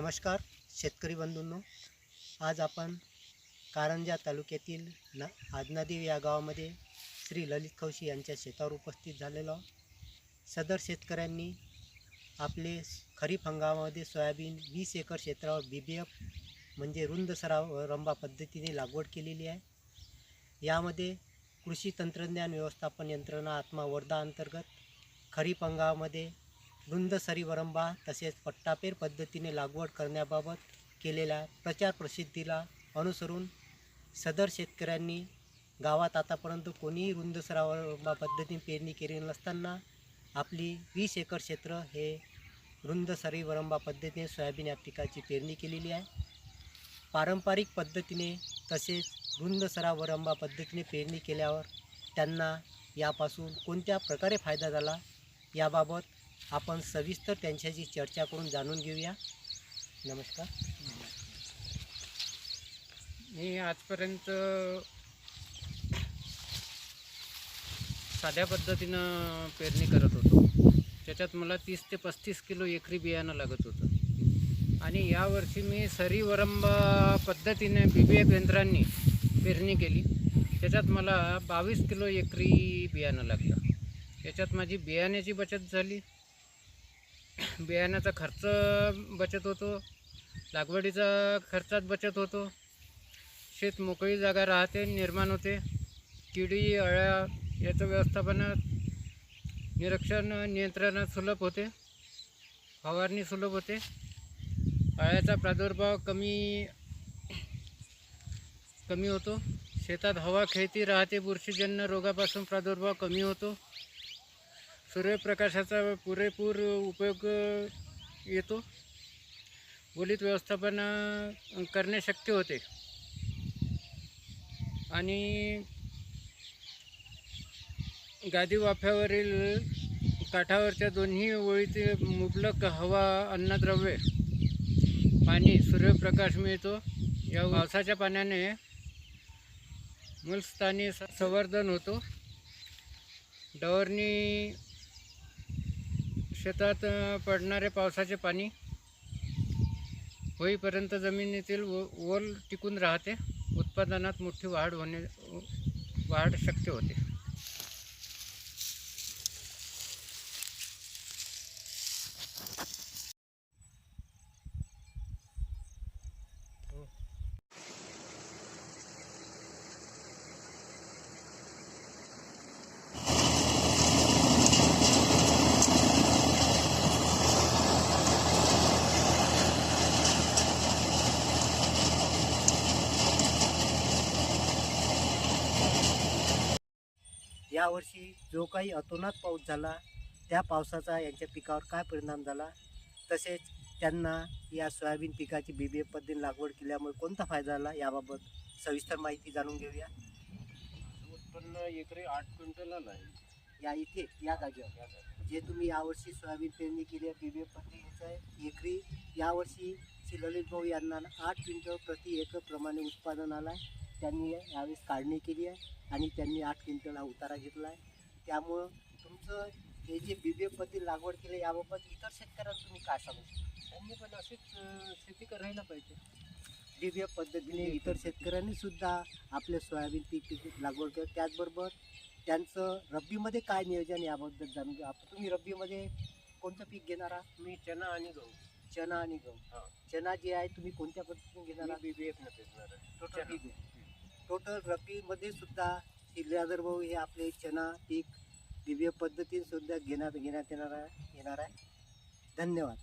नमस्कार शेतकरी बंधूंनो, आज आपण कारंजा तालुक्यातील आदनादेव या गावामध्ये श्री ललित खवशी यांच्या शेतावर उपस्थित झालेलो आहोत. सदर शेतकऱ्यांनी आपले खरीप हंगामामध्ये सोयाबीन 20 एकर क्षेत्रावर BBF म्हणजे रुंद सराव रंबा पद्धतीने लागवड केलेली आहे. यामध्ये कृषी तंत्रज्ञान व्यवस्थापन यंत्रणा आत्मा वर्धा अंतर्गत खरीप हंगामामध्ये रुंद सरी वरंबा तसेच पट्टापेर पद्धतीने लागवड करण्याबाबत केलेल्या प्रचार प्रसिद्धीला अनुसरून सदर शेतकऱ्यांनी गावात आतापर्यंत कोणीही रुंद सरावरंबा पद्धतीने पेरणी केली नसताना आपली 20 एकर क्षेत्र हे रुंद सरी वरंबा पद्धतीने सोयाबीन या पिकाची पेरणी केलेली आहे. पारंपरिक पद्धतीने तसेच रुंद सराव वरंबा पद्धतीने पेरणी केल्यावर त्यांना यापासून कोणत्या प्रकारे फायदा झाला याबाबत आपण सविस्तर त्यांच्याशी चर्चा करून जाणून घेऊया. नमस्कार. मी आजपर्यंत साध्या पद्धतीनं पेरणी करत होतो. त्याच्यात मला 30 ते 35 किलो एकरी बियाणं लागत होतं आणि यावर्षी मी सरी वरंबा पद्धतीने BBF यंत्रांनी पेरणी केली. त्याच्यात मला 22 किलो एकरी बियाणं लागलं. त्याच्यात माझी बियाण्याची बचत झाली, बियाण्याचा खर्च बचत होतो, लागवडीचा खर्चात बचत होतो, शेत मोकळी जागा राहते निर्माण होते, किडी अळ्या याचं व्यवस्थापनात निरीक्षण नियंत्रणात सुलभ होते, फवारणी सुलभ होते, अळ्याचा प्रादुर्भाव कमी होतो, शेतात हवा खेळती राहते, बुरशीजन्य रोगापासून प्रादुर्भाव कमी होतो, सूर्यप्रकाशाचा पुरेपूर उपयोग येतो, ओलीत व्यवस्थापन करणे शक्य होते आणि गादी वाफ्यावरील काठावरच्या दोन्ही ओळीतील मुबलक हवा, अन्नद्रव्ये, पाणी, सूर्यप्रकाश मिळतो. या पावसाच्या पाण्याने मूलस्थानी संवर्धन होतो. डवरणी शेतात पडणारे पावसाचे पाणी होईपर्यंत जमिनीतील ओल टिकून राहते, उत्पादनात मोठी वाढ शक्य होते. यावर्षी जो काही अतोनात पाऊस झाला त्या पावसाचा यांच्या पिकावर काय परिणाम झाला, तसेच त्यांना या सोयाबीन पिकाची BBF पद्धतीने लागवड केल्यामुळे कोणता फायदा झाला याबाबत सविस्तर माहिती जाणून घेऊया. उत्पन्न एकरी 8 क्विंटल आलं आहे. या इथे या जागेवर जे तुम्ही यावर्षी सोयाबीन पेरणी केली आहे BBF पद्धतीचं आहे एकरी, यावर्षी श्री ललित भाऊ यांना 8 क्विंटल प्रति एकर प्रमाणे उत्पादन आलं आहे. त्यांनी यावेळेस काढणी केली आहे आणि त्यांनी 8 क्विंटल हा उतारा घेतला आहे. त्यामुळं तुमचं हे जे BBF पद्धती लागवड केली याबाबत इतर शेतकऱ्यांना तुम्ही काय सांगू शकता? त्यांनी पण अशीच शेती करायला पाहिजे. BBF पद्धतीने इतर शेतकऱ्यांनी सुद्धा आपले सोयाबीन पीक लागवड केली. त्याचबरोबर त्यांचं रब्बीमध्ये काय नियोजन याबद्दल जाणून घ्या. तुम्ही रब्बीमध्ये कोणतं पीक घेणार आहात? मी चना आणि गहू. चना आणि गहू. चना जे आहे तुम्ही कोणत्या पद्धतीने घेणार आहात? BBF न पेरणार आहे. टोटल रब्बीमध्ये सुद्धा श्रीलादर भाऊ हे आपले चना पीक BBF पद्धतीने सुद्धा घेण्यात येणार आहे. धन्यवाद.